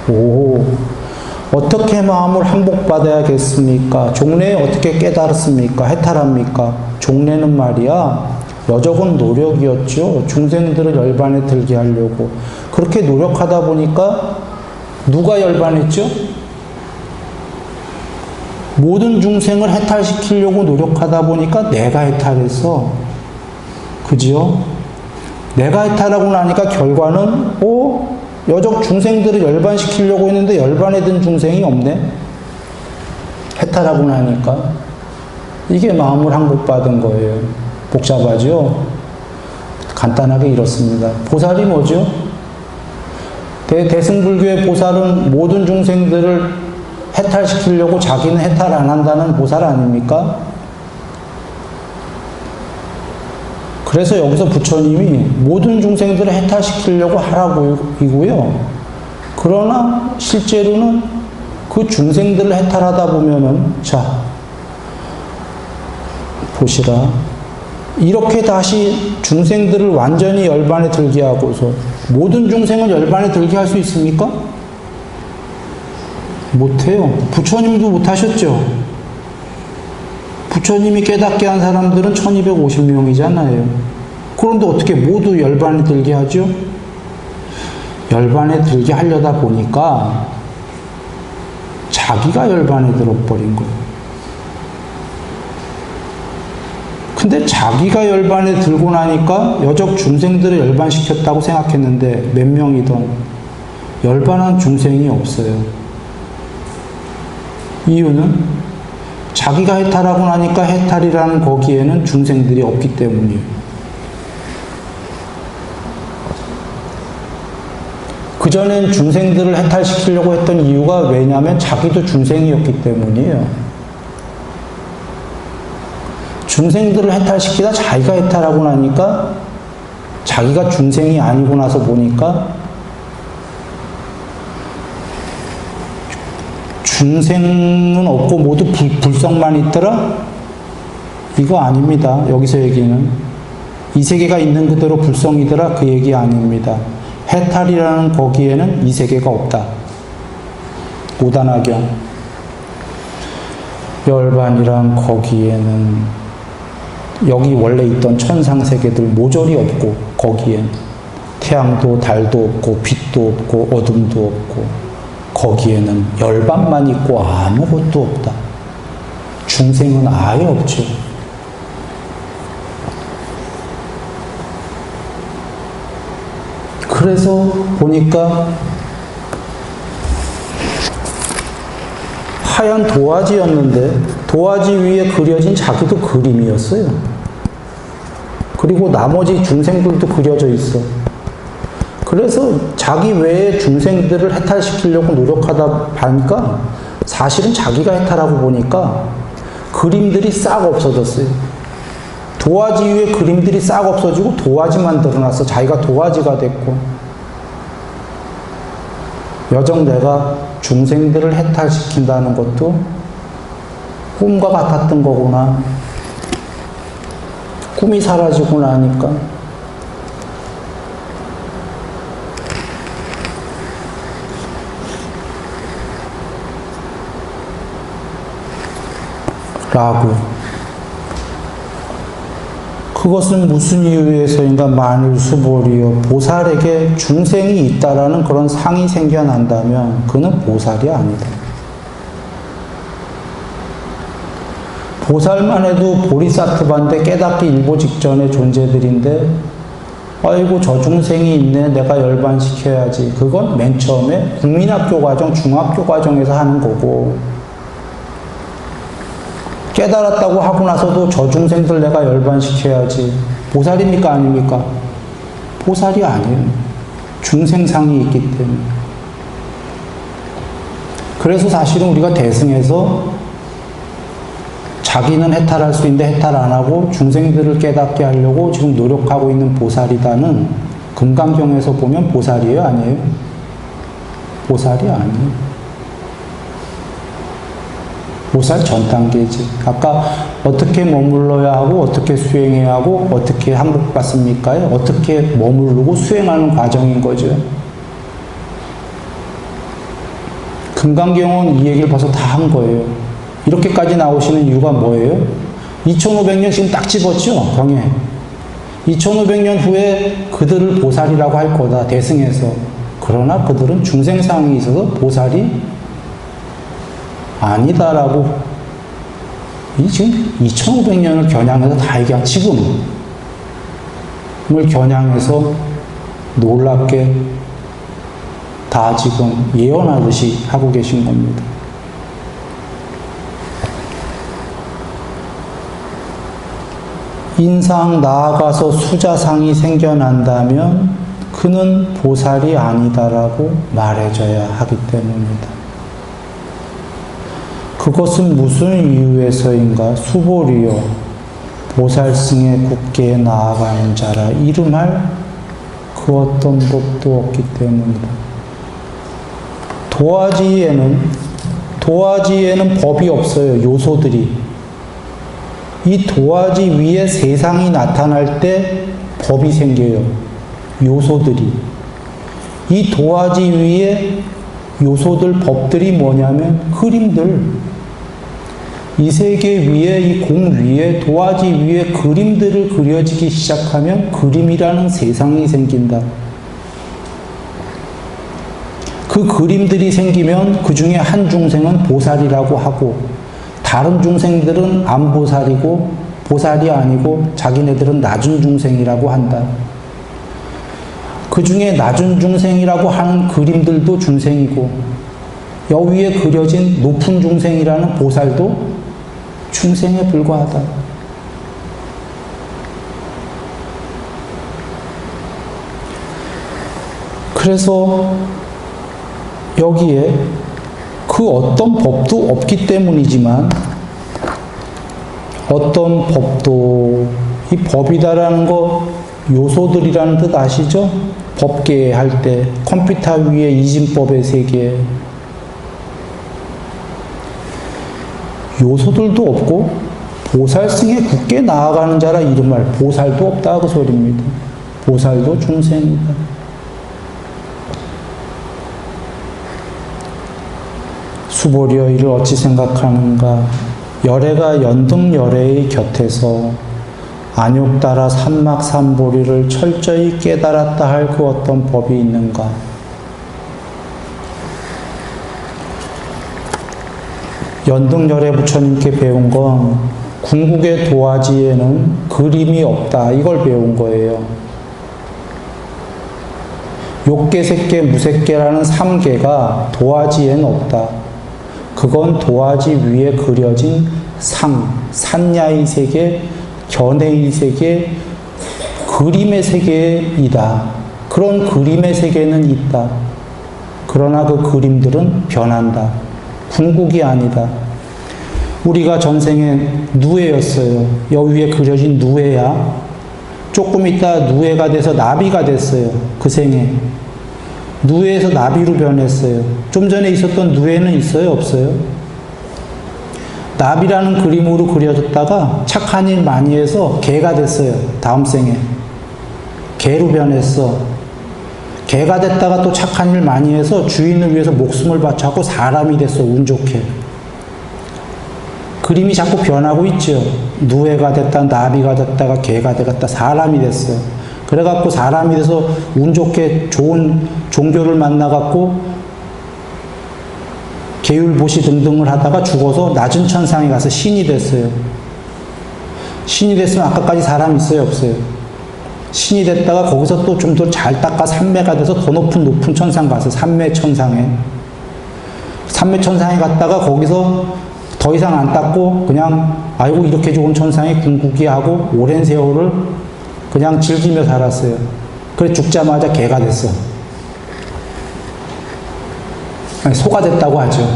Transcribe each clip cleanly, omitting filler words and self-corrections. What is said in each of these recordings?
오, 어떻게 마음을 항복받아야겠습니까? 종래에 어떻게 깨달았습니까? 해탈합니까? 종래는 말이야, 여적은 노력이었죠. 중생들을 열반에 들게 하려고. 그렇게 노력하다 보니까 누가 열반했죠? 모든 중생을 해탈시키려고 노력하다 보니까 내가 해탈했어. 그지요? 내가 해탈하고 나니까 결과는 여적 중생들을 열반시키려고 했는데 열반에 든 중생이 없네. 해탈하고 나니까. 이게 마음을 항복받은 거예요. 복잡하죠? 간단하게 이렇습니다. 보살이 뭐죠? 대승불교의 보살은 모든 중생들을 해탈시키려고 자기는 해탈 안 한다는 보살 아닙니까? 그래서 여기서 부처님이 모든 중생들을 해탈시키려고 하라고 이고요. 그러나 실제로는 그 중생들을 해탈하다 보면은, 자, 보시라. 이렇게 다시 중생들을 완전히 열반에 들게 하고서 모든 중생을 열반에 들게 할 수 있습니까? 못해요. 부처님도 못하셨죠. 부처님이 깨닫게 한 사람들은 1250명이잖아요. 그런데 어떻게 모두 열반에 들게 하죠? 열반에 들게 하려다 보니까 자기가 열반에 들어버린 거예요. 근데 자기가 열반에 들고 나니까 여적 중생들을 열반시켰다고 생각했는데 몇 명이든 열반한 중생이 없어요. 이유는 자기가 해탈하고 나니까 해탈이라는 거기에는 중생들이 없기 때문이에요. 그전엔 중생들을 해탈시키려고 했던 이유가 왜냐하면 자기도 중생이었기 때문이에요. 중생들을 해탈시키다 자기가 해탈하고 나니까 자기가 중생이 아니고 나서 보니까 중생은 없고 모두 불성만 있더라? 이거 아닙니다. 여기서 얘기는. 이 세계가 있는 그대로 불성이더라? 그 얘기 아닙니다. 해탈이라는 거기에는 이 세계가 없다. 오단화경. 열반이란 거기에는 여기 원래 있던 천상세계들 모조리 없고 거기엔 태양도 달도 없고 빛도 없고 어둠도 없고 거기에는 열반만 있고 아무것도 없다. 중생은 아예 없죠. 그래서 보니까 하얀 도화지였는데 도화지 위에 그려진 자기도 그림이었어요. 그리고 나머지 중생들도 그려져 있어. 그래서 자기 외의 중생들을 해탈시키려고 노력하다 보니까 사실은 자기가 해탈하고 보니까 그림들이 싹 없어졌어요. 도화지 위에 그림들이 싹 없어지고 도화지만 드러났어. 자기가 도화지가 됐고. 여정 내가 중생들을 해탈시킨다는 것도 꿈과 같았던 거구나. 꿈이 사라지고 나니까 라고. 그것은 무슨 이유에서인가? 만일수보리여. 보살에게 중생이 있다라는 그런 상이 생겨난다면 그는 보살이 아니다. 보살만 해도 보리사트반데 깨닫기 일보 직전의 존재들인데 아이고 저 중생이 있네, 내가 열반시켜야지. 그건 맨 처음에 국민학교 과정, 중학교 과정에서 하는 거고, 깨달았다고 하고 나서도 저 중생들 내가 열반시켜야지. 보살입니까? 아닙니까? 보살이 아니에요. 중생상이 있기 때문에. 그래서 사실은 우리가 대승에서 자기는 해탈할 수 있는데 해탈 안 하고 중생들을 깨닫게 하려고 지금 노력하고 있는 보살이다는 금강경에서 보면 보살이에요? 아니에요? 보살이 아니에요. 보살 전 단계지. 아까 어떻게 머물러야 하고 어떻게 수행해야 하고 어떻게 항복받습니까? 어떻게 머무르고 수행하는 과정인 거죠. 금강경은 이 얘기를 벌써 다 한 거예요. 이렇게까지 나오시는 이유가 뭐예요? 2500년 지금 딱 집었죠, 경에. 2500년 후에 그들을 보살이라고 할 거다, 대승해서. 그러나 그들은 중생상이 있어서 보살이 아니다라고, 이 지금 2500년을 겨냥해서 다 얘기한 지금을 겨냥해서 놀랍게 다 지금 예언하듯이 하고 계신 겁니다. 인상 나아가서 수자상이 생겨난다면 그는 보살이 아니다라고 말해줘야 하기 때문입니다. 그것은 무슨 이유에서인가? 수보리요, 보살승의 굳게 나아가는 자라 이름할 그 어떤 법도 없기 때문이다. 도화지에는 법이 없어요. 요소들이. 이 도화지 위에 세상이 나타날 때 법이 생겨요. 요소들이. 이 도화지 위에 요소들, 법들이 뭐냐면 그림들. 이 세계 위에, 이 공 위에, 도화지 위에 그림들을 그려지기 시작하면 그림이라는 세상이 생긴다. 그 그림들이 생기면 그 중에 한 중생은 보살이라고 하고, 다른 중생들은 안 보살이고, 보살이 아니고, 자기네들은 낮은 중생이라고 한다. 그 중에 낮은 중생이라고 하는 그림들도 중생이고, 여위에 그려진 높은 중생이라는 보살도 중생에 불과하다. 그래서 여기에 그 어떤 법도 없기 때문이지만, 어떤 법도, 이 법이다라는 거 요소들이라는 뜻 아시죠? 법계 할 때 컴퓨터 위에 이진법의 세계, 요소들도 없고 보살승에 굳게 나아가는 자라 이름할 보살도 없다 그 소리입니다. 보살도 중생이다. 수보리여, 이를 어찌 생각하는가? 열애가 연등열애의 곁에서 안욕 따라 삼막삼보리를 철저히 깨달았다 할 그 어떤 법이 있는가? 연등열애 부처님께 배운 건 궁극의 도화지에는 그림이 없다, 이걸 배운 거예요. 욕계, 색계, 무색계라는 3계가 도화지에는 없다. 그건 도화지 위에 그려진 산야의 세계, 견해의 세계, 그림의 세계이다. 그런 그림의 세계는 있다. 그러나 그 그림들은 변한다. 궁극이 아니다. 우리가 전생에 누에였어요. 여위에 그려진 누에야. 조금 있다 누에가 돼서 나비가 됐어요. 그 생에. 누에에서 나비로 변했어요. 좀 전에 있었던 누에는 있어요? 없어요? 나비라는 그림으로 그려졌다가 착한 일 많이 해서 개가 됐어요. 다음 생에. 개로 변했어. 개가 됐다가 또 착한 일 많이 해서 주인을 위해서 목숨을 바쳐갖고 사람이 됐어. 운 좋게. 그림이 자꾸 변하고 있죠. 누에가 됐다, 나비가 됐다가 개가 되었다, 사람이 됐어. 그래갖고 사람이 돼서 운 좋게 좋은 종교를 만나갖고 계율보시 등등을 하다가 죽어서 낮은 천상에 가서 신이 됐어요. 신이 됐으면 아까까지 사람이 있어요? 없어요? 신이 됐다가 거기서 또 좀 더 잘 닦아 삼매가 돼서 더 높은 천상 가서 삼매천상에. 삼매천상에 갔다가 거기서 더 이상 안 닦고 그냥 아이고 이렇게 좋은 천상에 궁극이 하고 오랜 세월을 그냥 즐기며 살았어요. 그래 죽자마자 개가 됐어. 아니, 소가 됐다고 하죠.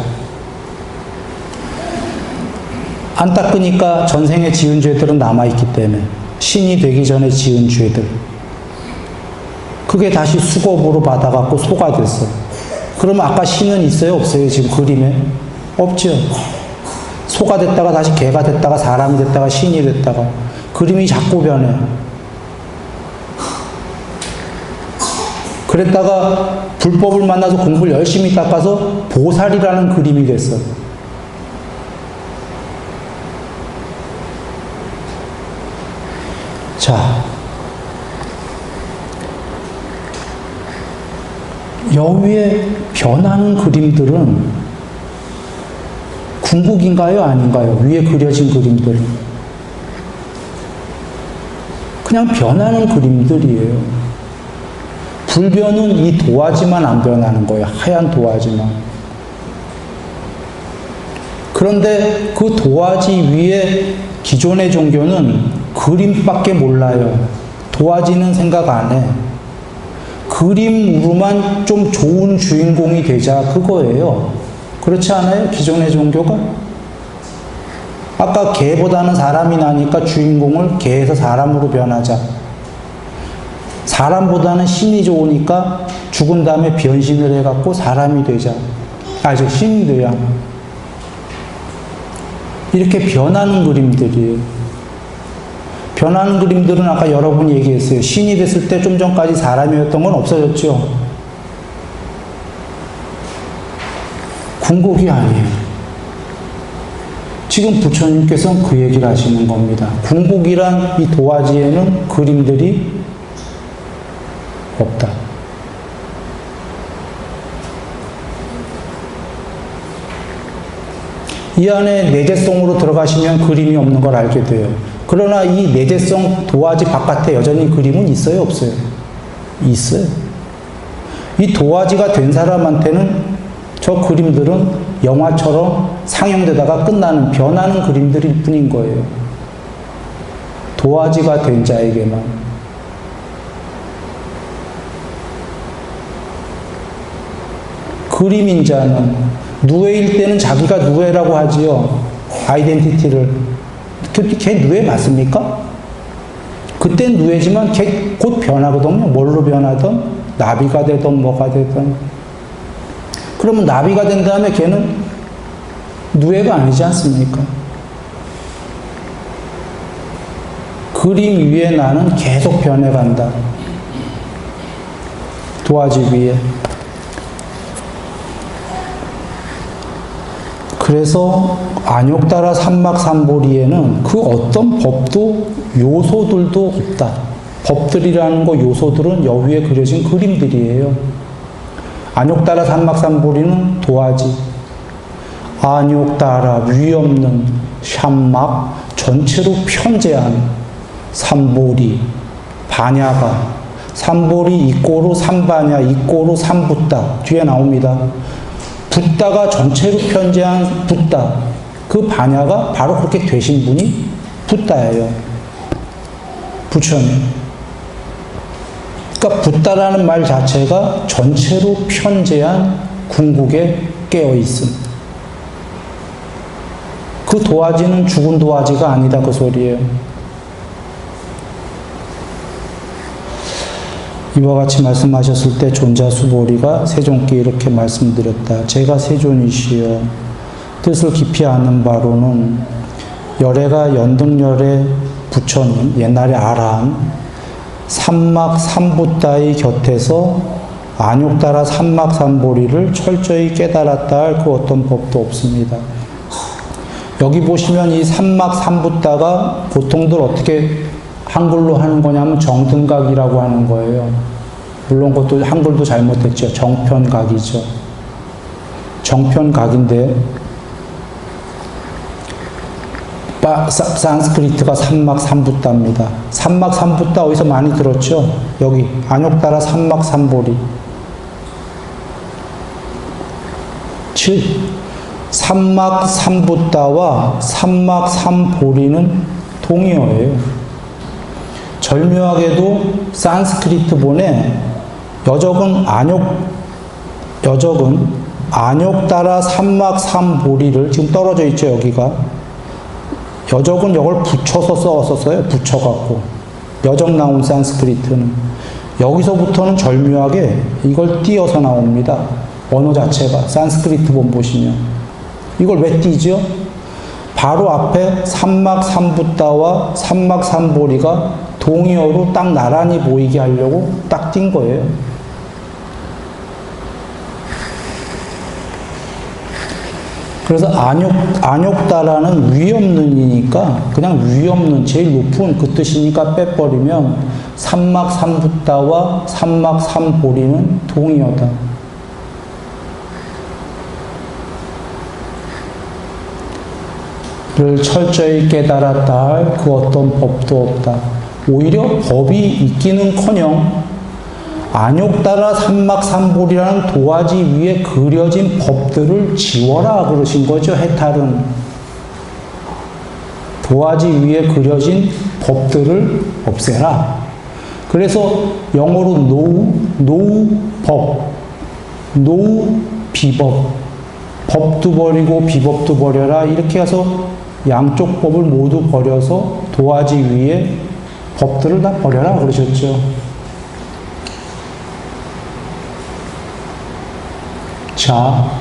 안 닦으니까 전생에 지은 죄들은 남아있기 때문에 신이 되기 전에 지은 죄들 그게 다시 수겁으로 받아갖고 소가 됐어. 그러면 아까 신은 있어요? 없어요? 지금 그림에? 없죠. 소가 됐다가 다시 개가 됐다가 사람이 됐다가 신이 됐다가 그림이 자꾸 변해. 그랬다가 불법을 만나서 공부를 열심히 닦아서 보살이라는 그림이 됐어. 자, 여기에 변하는 그림들은 궁극인가요? 아닌가요? 위에 그려진 그림들은. 그냥 변하는 그림들이에요. 불변은 이 도화지만 안 변하는 거예요. 하얀 도화지만. 그런데 그 도화지 위에 기존의 종교는 그림밖에 몰라요. 도화지는 생각 안 해. 그림으로만 좀 좋은 주인공이 되자 그거예요. 그렇지 않아요? 기존의 종교가? 아까 개보다는 사람이 나니까 주인공을 개에서 사람으로 변하자. 사람보다는 신이 좋으니까 죽은 다음에 변신을 해갖고 사람이 되자. 신이 돼야. 이렇게 변하는 그림들이에요. 변하는 그림들은 아까 여러분이 얘기했어요. 신이 됐을 때 좀 전까지 사람이었던 건 없어졌죠. 궁극이 아니에요. 지금 부처님께서는 그 얘기를 하시는 겁니다. 궁극이란 이 도화지에는 그림들이 없다. 이 안에 내재성으로 들어가시면 그림이 없는 걸 알게 돼요. 그러나 이 내재성 도화지 바깥에 여전히 그림은 있어요? 없어요? 있어요. 이 도화지가 된 사람한테는 저 그림들은 영화처럼 상영되다가 끝나는 변하는 그림들일 뿐인 거예요. 도화지가 된 자에게만. 그림인 자는 누에일 때는 자기가 누에라고 하지요. 아이덴티티를. 걔 누에 맞습니까? 그땐 누에지만 걔 곧 변하거든요. 뭘로 변하든 나비가 되든 뭐가 되든. 그러면 나비가 된 다음에 걔는 누에가 아니지 않습니까? 그림 위에 나는 계속 변해간다. 도화지 위에. 그래서 안욕따라 삼막삼보리에는 그 어떤 법도 요소들도 없다. 법들이라는 거 요소들은 여위에 그려진 그림들이에요. 안욕따라 삼막삼보리는 도화지. 안욕따라 위 없는 샴막 전체로 편재한 삼보리 반야가 삼보리 이꼬로 삼반야 이꼬로 삼붓다 뒤에 나옵니다. 붓다가 전체로 편재한 붓다. 그 반야가 바로 그렇게 되신 분이 붓다예요. 부처님. 그러니까 붓다라는 말 자체가 전체로 편재한 궁극에 깨어있음. 그 도화지는 죽은 도화지가 아니다 그 소리예요. 이와 같이 말씀하셨을 때 존자수보리가 세존께 이렇게 말씀드렸다. 제가 세존이시여 뜻을 깊이 아는 바로는 열애가 연등열의 부처님 옛날에 아란 삼막삼붓다의 곁에서 안욕따라 삼막삼보리를 철저히 깨달았다 할 그 어떤 법도 없습니다. 여기 보시면 이 삼막삼붓다가 보통들 어떻게 한글로 하는 거냐면 정등각이라고 하는 거예요. 물론 그것도 한글도 잘못했죠. 정편각이죠. 정편각인데 산스크리트가 삼막삼붓다입니다. 삼막삼붓다 어디서 많이 들었죠? 여기 안욕따라 삼막삼보리. 7. 삼막삼붓다와 삼막삼보리는 동의어예요. 절묘하게도 산스크리트본에 여적은 안욕따라 삼막삼보리를 지금 떨어져 있죠 여기가. 여적은 이걸 붙여서 썼었어요. 붙여갖고 여적 나온 산스크리트는 여기서부터는 절묘하게 이걸 띄어서 나옵니다. 언어 자체가 산스크리트본 보시면 이걸 왜 띄죠? 바로 앞에 삼막삼붓다와 삼막삼보리가 동의어로 딱 나란히 보이게 하려고 딱 띈 거예요. 그래서 안욕다라는 위 없는 이니까 그냥 위 없는 제일 높은 그 뜻이니까 빼버리면 삼막삼붓다와 삼막삼보리는 동의어다. 를 철저히 깨달았다 할 그 어떤 법도 없다. 오히려 법이 있기는커녕 안욕다라 삼막삼보리라는 도화지 위에 그려진 법들을 지워라 그러신 거죠. 해탈은 도화지 위에 그려진 법들을 없애라. 그래서 영어로 no 법, no 비법, 법도 버리고 비법도 버려라 이렇게 해서 양쪽 법을 모두 버려서 도화지 위에 법들을 다 버려라 그러셨죠. 자,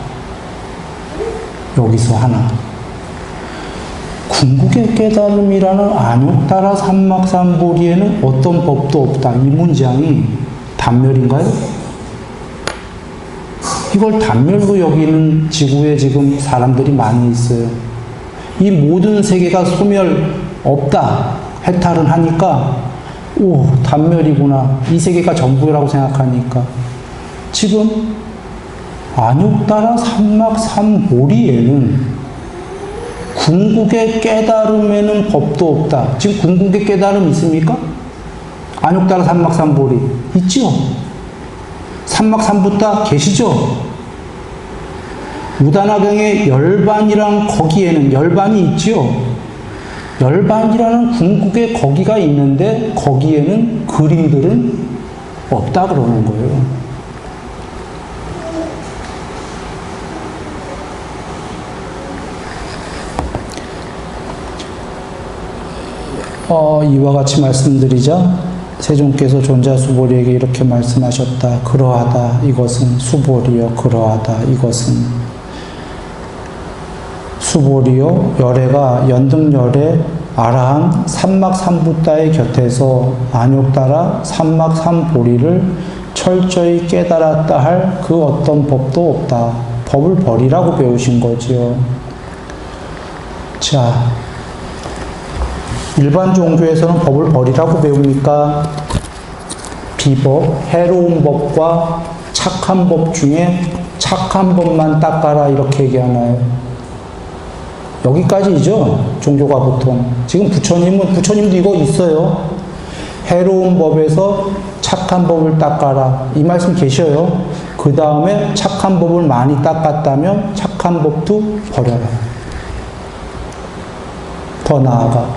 여기서 하나. 궁극의 깨달음이라는 안욕다라 삼막삼보리에는 어떤 법도 없다. 이 문장이 단멸인가요? 이걸 단멸로 여기는 지구에 지금 사람들이 많이 있어요. 이 모든 세계가 소멸 없다. 해탈은 하니까 오, 단멸이구나. 이 세계가 전부라고 생각하니까 지금 안욕다라 삼막삼보리에는 궁극의 깨달음에는 법도 없다. 지금 궁극의 깨달음 있습니까? 안욕다라 삼막삼보리 있죠? 삼막삼붓다 계시죠? 무단화경의 열반이란 거기에는 열반이 있죠? 열반이라는 궁극의 거기가 있는데 거기에는 그림들은 없다 그러는 거예요. 이와 같이 말씀드리자 세종께서 존자수보리에게 이렇게 말씀하셨다. 그러하다 이것은 수보리여 그러하다 이것은 수보리요 열애가 연등열애 아라한 삼막삼붓다의 곁에서 안욕다라 삼막삼보리를 철저히 깨달았다 할 그 어떤 법도 없다. 법을 버리라고 배우신 거지요. 자, 일반 종교에서는 법을 버리라고 배웁니까? 비법, 해로운 법과 착한 법 중에 착한 법만 닦아라 이렇게 얘기하나요? 여기까지죠. 종교가 보통. 지금 부처님도 이거 있어요. 해로운 법에서 착한 법을 닦아라. 이 말씀 계셔요. 그 다음에 착한 법을 많이 닦았다면 착한 법도 버려라. 더 나아가.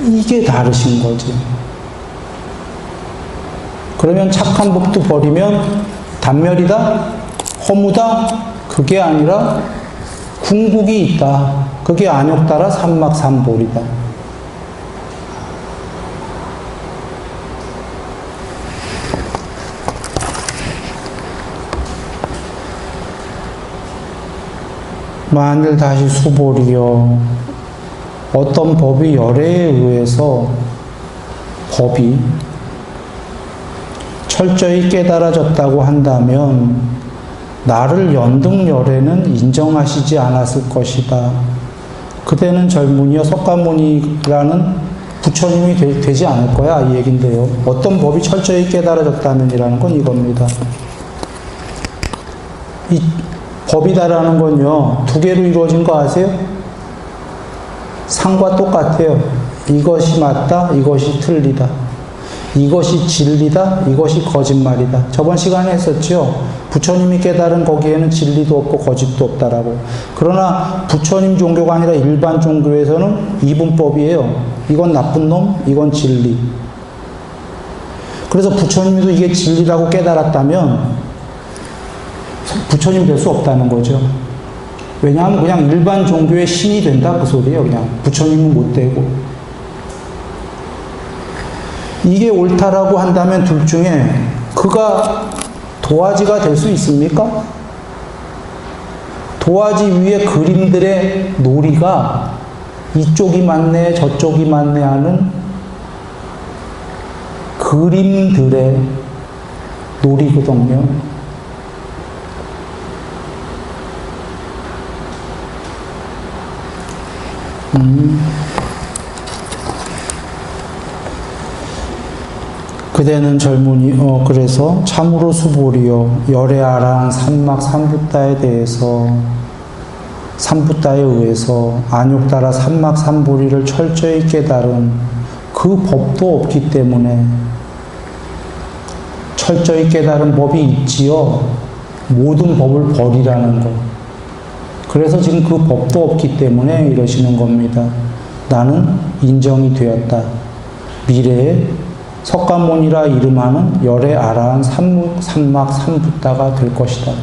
이게 다르신 거지. 그러면 착한 법도 버리면 단멸이다? 허무다? 그게 아니라 궁극이 있다. 그게 안욕다라 삼막삼보리다. 만일 다시 수보리여 어떤 법이 열애에 의해서 법이 철저히 깨달아졌다고 한다면 나를 연등열애는 인정하시지 않았을 것이다. 그대는 젊은이여 석가모니라는 부처님이 되지 않을 거야 이 얘긴데요. 어떤 법이 철저히 깨달아졌다면이라는 건 이겁니다. 이 법이다라는 건요 두 개로 이루어진 거 아세요? 상과 똑같아요. 이것이 맞다, 이것이 틀리다. 이것이 진리다, 이것이 거짓말이다. 저번 시간에 했었죠. 부처님이 깨달은 거기에는 진리도 없고 거짓도 없다라고. 그러나 부처님 종교가 아니라 일반 종교에서는 이분법이에요. 이건 나쁜 놈, 이건 진리. 그래서 부처님도 이게 진리라고 깨달았다면 부처님 될 수 없다는 거죠. 왜냐하면 그냥 일반 종교의 신이 된다 그 소리예요. 그냥 부처님은 못 되고. 이게 옳다라고 한다면 둘 중에 그가 도화지가 될 수 있습니까? 도화지 위에 그림들의 놀이가 이쪽이 맞네 저쪽이 맞네 하는 그림들의 놀이거든요. 그대는 젊은이, 그래서 참으로 수보리여 열애아랑 삼막 삼붓다에 대해서 삼붓다에 의해서 안욕 따라 삼막 삼보리를 철저히 깨달은 그 법도 없기 때문에 철저히 깨달은 법이 있지요. 모든 법을 버리라는 것. 그래서 지금 그 법도 없기 때문에 이러시는 겁니다. 나는 인정이 되었다. 미래에 석가모니라 이름하는 열애 아라한 삼막 삼붓다가 될 것이다.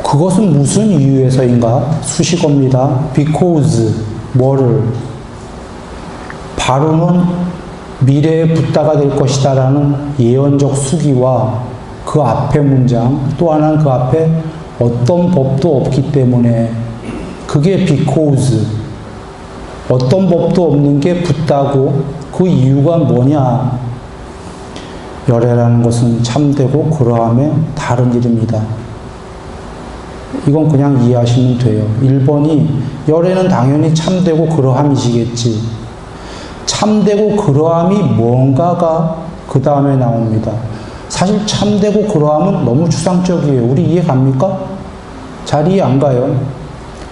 그것은 무슨 이유에서인가? 수식어입니다. because 뭐를 바로는 미래의 붓다가 될 것이다 라는 예언적 수기와 그 앞에 문장 또 하나는 그 앞에 어떤 법도 없기 때문에 그게 because 어떤 법도 없는 게 붓다고 그 이유가 뭐냐? 열애라는 것은 참되고 그러함의 다른 이름이다. 이건 그냥 이해하시면 돼요. 1번이 열애는 당연히 참되고 그러함이시겠지. 참되고 그러함이 뭔가가 그 다음에 나옵니다. 사실 참되고 그러함은 너무 추상적이에요. 우리 이해 갑니까? 잘 이해 안 가요.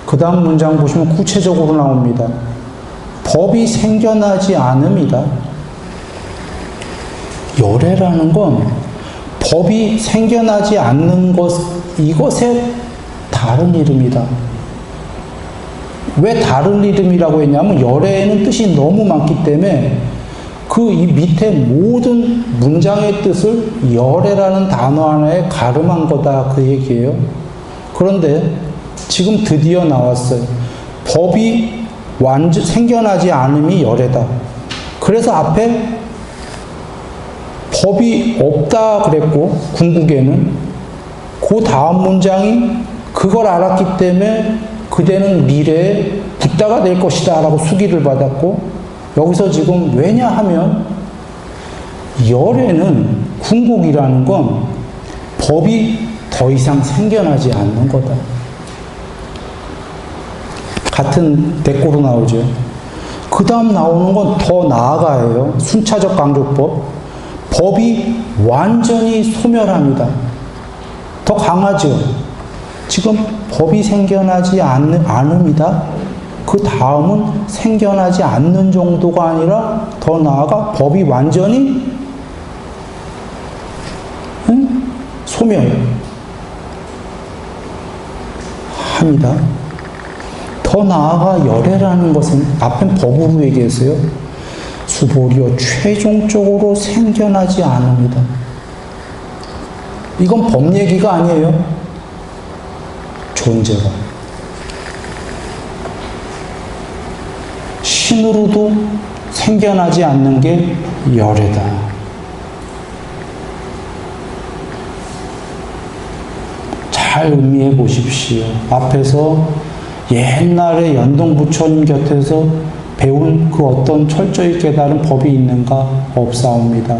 그 다음 문장 보시면 구체적으로 나옵니다. 법이 생겨나지 않음이다. 열애라는 건 법이 생겨나지 않는 것, 이것의 다른 이름이다. 왜 다른 이름이라고 했냐면 열애에는 뜻이 너무 많기 때문에 그 이 밑에 모든 문장의 뜻을 열애라는 단어 하나에 가름한 거다 그 얘기예요. 그런데 지금 드디어 나왔어요. 법이 완전 생겨나지 않음이 열애다. 그래서 앞에 법이 없다 그랬고 궁극에는 그 다음 문장이 그걸 알았기 때문에 그대는 미래에 붓다가 될 것이다 라고 수기를 받았고 여기서 지금 왜냐하면 열애는 궁극이라는 건 법이 더 이상 생겨나지 않는 거다. 같은 대꼬로 나오죠. 그 다음 나오는 건 더 나아가요. 순차적 강조법. 법이 완전히 소멸합니다. 더 강하죠. 지금 법이 생겨나지 않음이다. 그 다음은 생겨나지 않는 정도가 아니라 더 나아가 법이 완전히 소멸합니다. 더 나아가 열애라는 것은 앞엔 법으로 얘기했어요. 수보리여 최종적으로 생겨나지 않습니다. 이건 법 얘기가 아니에요. 존재가. 신으로도 생겨나지 않는 게 열애다. 잘 음미해 보십시오. 앞에서 옛날에 연동부처님 곁에서 배운 그 어떤 철저히 깨달은 법이 있는가? 없사옵니다.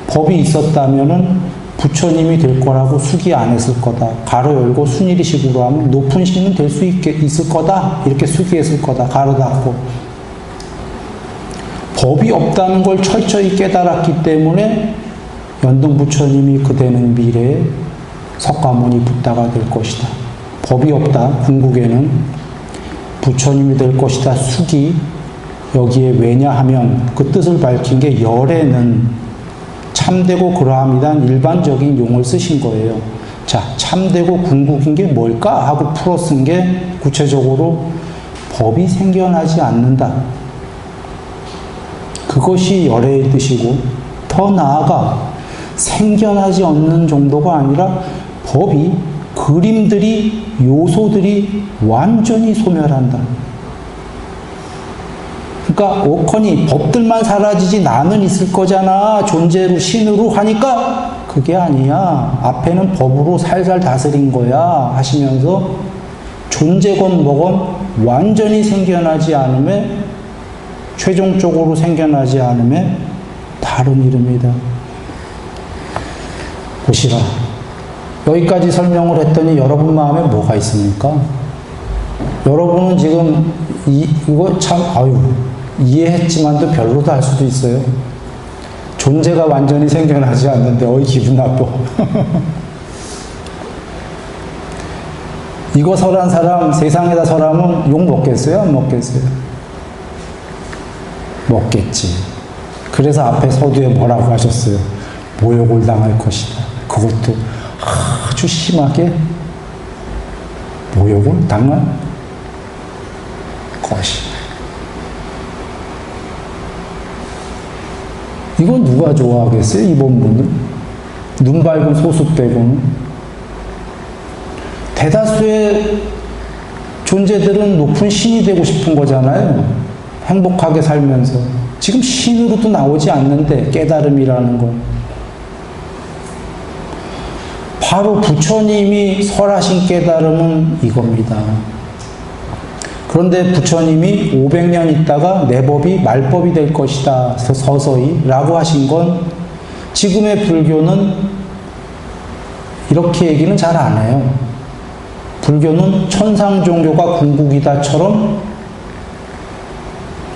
법이 있었다면은 부처님이 될 거라고 수기 안 했을 거다. 가로 열고 순일이식으로 하면 높은 신은 될 수 있을 거다. 이렇게 수기했을 거다. 가로 닫고. 법이 없다는 걸 철저히 깨달았기 때문에 연등부처님이 그대는 미래에 석가모니 붓다가 될 것이다. 법이 없다. 궁극에는 부처님이 될 것이다. 수기. 여기에 왜냐하면 그 뜻을 밝힌 게 열애는 참되고 그러함이란 일반적인 용어를 쓰신 거예요. 자, 참되고 궁극인 게 뭘까? 하고 풀어 쓴 게 구체적으로 법이 생겨나지 않는다. 그것이 열애의 뜻이고 더 나아가 생겨나지 않는 정도가 아니라 법이 그림들이 요소들이 완전히 소멸한다. 그러니까 오커니 법들만 사라지지 나는 있을 거잖아. 존재로 신으로 하니까 그게 아니야. 앞에는 법으로 살살 다스린 거야 하시면서 존재건 뭐건 완전히 생겨나지 않음에 최종적으로 생겨나지 않음에 다른 이름이다. 보시라. 여기까지 설명을 했더니 여러분 마음에 뭐가 있습니까? 여러분은 지금 이거 참 이해했지만도 별로다 할 수도 있어요. 존재가 완전히 생겨나지 않는데 어이 기분 나빠. 이거 설한 사람 세상에다 설하면 욕 먹겠어요? 안 먹겠어요? 먹겠지. 그래서 앞에 서두에 뭐라고 하셨어요? 모욕을 당할 것이다. 그것도 아주 심하게 모욕을 당할 것이다. 이건 누가 좋아하겠어요? 이 본문은? 눈 밝은 소수 빼고는. 대다수의 존재들은 높은 신이 되고 싶은 거잖아요. 행복하게 살면서. 지금 신으로도 나오지 않는데 깨달음이라는 건. 바로 부처님이 설하신 깨달음은 이겁니다. 그런데 부처님이 500년 있다가 내 법이 말법이 될 것이다. 서서히 라고 하신 건 지금의 불교는 이렇게 얘기는 잘 안 해요. 불교는 천상 종교가 궁극이다처럼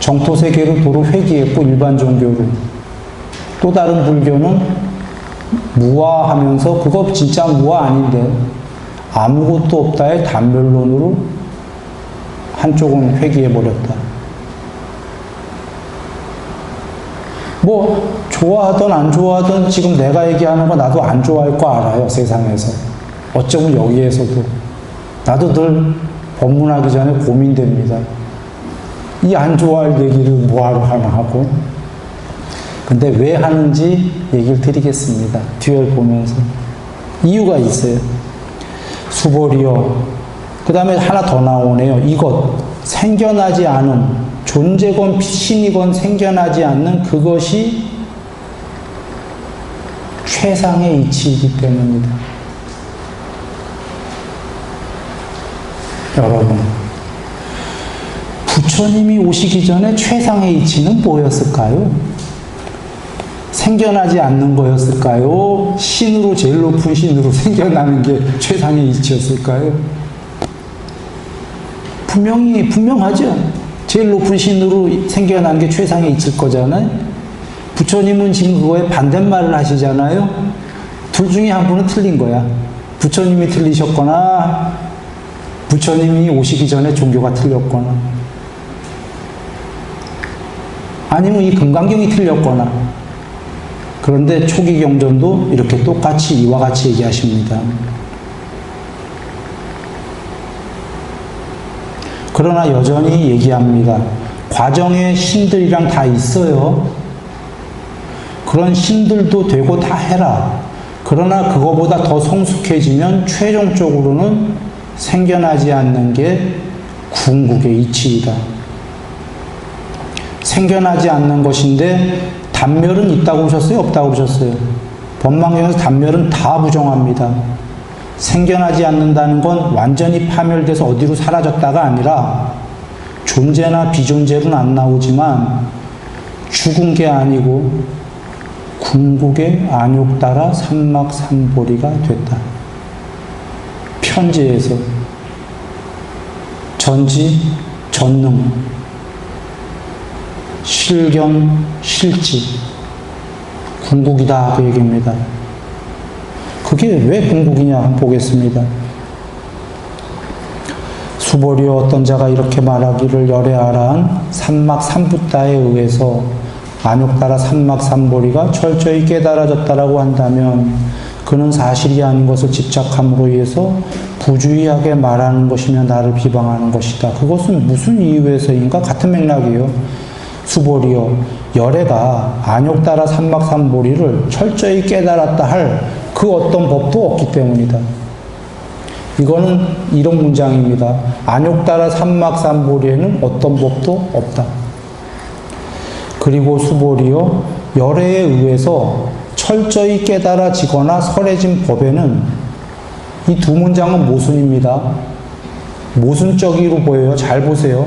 정토세계로 도로 회귀했고 일반 종교로. 또 다른 불교는 무아하면서 그거 진짜 무아 아닌데 아무것도 없다의 단멸론으로 한쪽은 회귀해버렸다. 뭐 좋아하든 안 좋아하든 지금 내가 얘기하는 거 나도 안 좋아할 거 알아요. 세상에서. 어쩌면 여기에서도. 나도 늘 법문하기 전에 고민됩니다. 이 안 좋아할 얘기를 뭐하러 하나 하고. 근데 왜 하는지 얘기를 드리겠습니다. 뒤를 보면서. 이유가 있어요. 수보리여. 그 다음에 하나 더 나오네요. 이것. 생겨나지 않음. 존재건 신이건 생겨나지 않는 그것이 최상의 이치이기 때문이다. 여러분, 부처님이 오시기 전에 최상의 이치는 뭐였을까요? 생겨나지 않는 거였을까요? 신으로, 제일 높은 신으로 생겨나는 게 최상의 이치였을까요? 분명하죠? 제일 높은 신으로 생겨난 게 최상의 이치일 거잖아요? 부처님은 지금 그거에 반대말을 하시잖아요? 둘 중에 한 분은 틀린 거야. 부처님이 틀리셨거나, 부처님이 오시기 전에 종교가 틀렸거나, 아니면 이 금강경이 틀렸거나. 그런데 초기 경전도 이렇게 똑같이 이와 같이 얘기하십니다. 그러나 여전히 얘기합니다. 과정에 신들이랑 다 있어요. 그런 신들도 되고 다 해라. 그러나 그거보다 더 성숙해지면 최종적으로는 생겨나지 않는 게 궁극의 이치이다. 생겨나지 않는 것인데 단멸은 있다고 보셨어요? 없다고 보셨어요? 법망경에서 단멸은 다 부정합니다. 생겨나지 않는다는 건 완전히 파멸돼서 어디로 사라졌다가 아니라 존재나 비존재로는 안 나오지만 죽은 게 아니고 궁극의 안욕 따라 삼막삼보리가 됐다. 편지에서 전지, 전능, 실견, 실지, 궁극이다 그 얘기입니다. 그게 왜 궁극이냐 한번 보겠습니다. 수보리여 어떤 자가 이렇게 말하기를 열애아라한 삼막삼부따에 의해서 안욕 따라 삼막삼보리가 철저히 깨달아졌다라고 한다면 그는 사실이 아닌 것을 집착함으로 인해서 부주의하게 말하는 것이며 나를 비방하는 것이다. 그것은 무슨 이유에서인가? 같은 맥락이에요. 수보리여, 열애가 안욕 따라 삼막삼보리를 철저히 깨달았다 할 그 어떤 법도 없기 때문이다. 이거는 이런 문장입니다. 안욕 따라 삼막삼보리에는 어떤 법도 없다. 그리고 수보리여, 열애에 의해서 철저히 깨달아지거나 설해진 법에는 이 두 문장은 모순입니다. 모순적으로 보여요. 잘 보세요.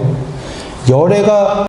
열애가